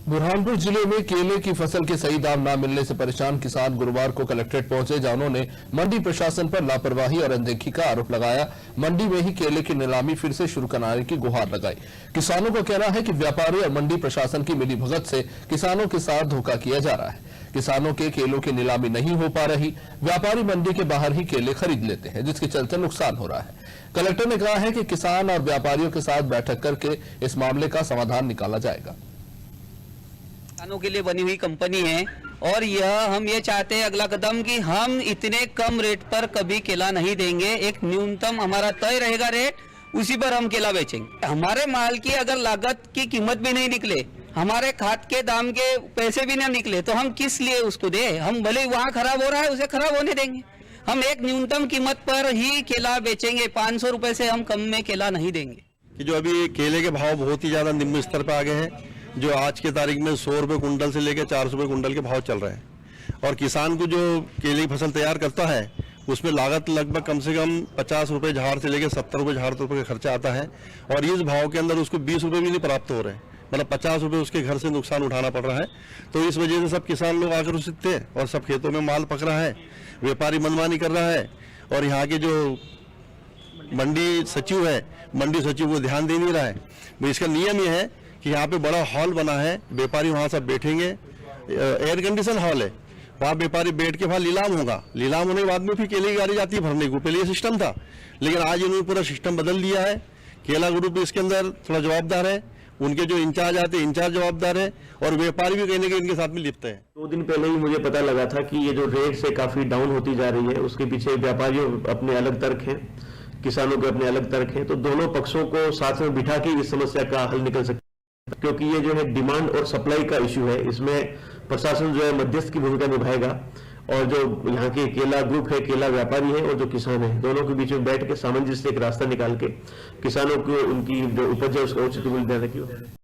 बुरहानपुर जिले में केले की फसल के सही दाम न मिलने से परेशान किसान गुरुवार को कलेक्ट्रेट पहुंचे, जहां उन्होंने मंडी प्रशासन पर लापरवाही और अनदेखी का आरोप लगाया। मंडी में ही केले की नीलामी फिर से शुरू कराने की गुहार लगाई। किसानों का कहना है कि व्यापारी और मंडी प्रशासन की मिलीभगत से किसानों के साथ धोखा किया जा रहा है। किसानों के केलों की नीलामी नहीं हो पा रही, व्यापारी मंडी के बाहर ही केले खरीद लेते हैं, जिसके चलते नुकसान हो रहा है। कलेक्टर ने कहा है कि किसान और व्यापारियों के साथ बैठक करके इस मामले का समाधान निकाला जाएगा। किसानों के लिए बनी हुई कंपनी है और यह हम ये चाहते हैं अगला कदम कि हम इतने कम रेट पर कभी केला नहीं देंगे। एक न्यूनतम हमारा तय रहेगा रेट, उसी पर हम केला बेचेंगे। हमारे माल की अगर लागत की कीमत भी नहीं निकले, हमारे खाद के दाम के पैसे भी ना निकले, तो हम किस लिए उसको दे। हम भले वहाँ खराब हो रहा है उसे खराब होने देंगे। हम एक न्यूनतम कीमत पर ही केला बेचेंगे। 500 रुपए से हम कम में केला नहीं देंगे। कि जो अभी केले के भाव बहुत ही ज्यादा निम्न स्तर पर आ गए हैं, जो आज के तारीख में 100 रुपए कुंटल से लेकर 400 रुपए कुंटल के भाव चल रहे हैं। और किसान को जो केले की फसल तैयार करता है उसमें लागत लगभग कम से कम 50 रुपए झाड़ से लेकर 70 रुपए झाड़ रुपए का खर्चा आता है। और इस भाव के अंदर उसको 20 रुपए भी नहीं प्राप्त हो रहे, मतलब 50 रुपए उसके घर से नुकसान उठाना पड़ रहा है। तो इस वजह से सब किसान लोग आक्रोशित थे और सब खेतों में माल पक रहा है, व्यापारी मनमानी कर रहा है। और यहाँ के जो मंडी सचिव है, मंडी सचिव को ध्यान दे नहीं रहा है। इसका नियम यह है कि यहाँ पे बड़ा हॉल बना है, व्यापारी वहाँ सब बैठेंगे, एयर कंडीशन हॉल है, वहाँ व्यापारी बैठ के वहाँ नीलाम होगा। नीलाम होने के बाद में फिर केले की गाड़ी जाती है भरने को। पहले ये सिस्टम था, लेकिन आज इन्होंने पूरा सिस्टम बदल दिया है। केला ग्रुप इसके अंदर थोड़ा जवाबदार है, उनके जो इंचार्ज आते हैं इंचार्ज जवाबदार है, और व्यापारी भी कहने के इनके साथ में लिप्त है। 2 दिन पहले ही मुझे पता लगा था कि ये जो रेट से काफी डाउन होती जा रही है, उसके पीछे व्यापारियों अपने अलग तर्क हैं, किसानों के अपने अलग तर्क हैं। तो दोनों पक्षों को साथ में बिठा के इस समस्या का हल निकल सकता है, क्योंकि ये जो है डिमांड और सप्लाई का इश्यू है। इसमें प्रशासन जो है मध्यस्थ की भूमिका निभाएगा, और जो यहाँ के केला ग्रुप है, केला व्यापारी है और जो किसान है, दोनों के बीच में बैठ के सामंजस्य से एक रास्ता निकाल के किसानों को उनकी जो उपज है उसका उचित मूल्य देने की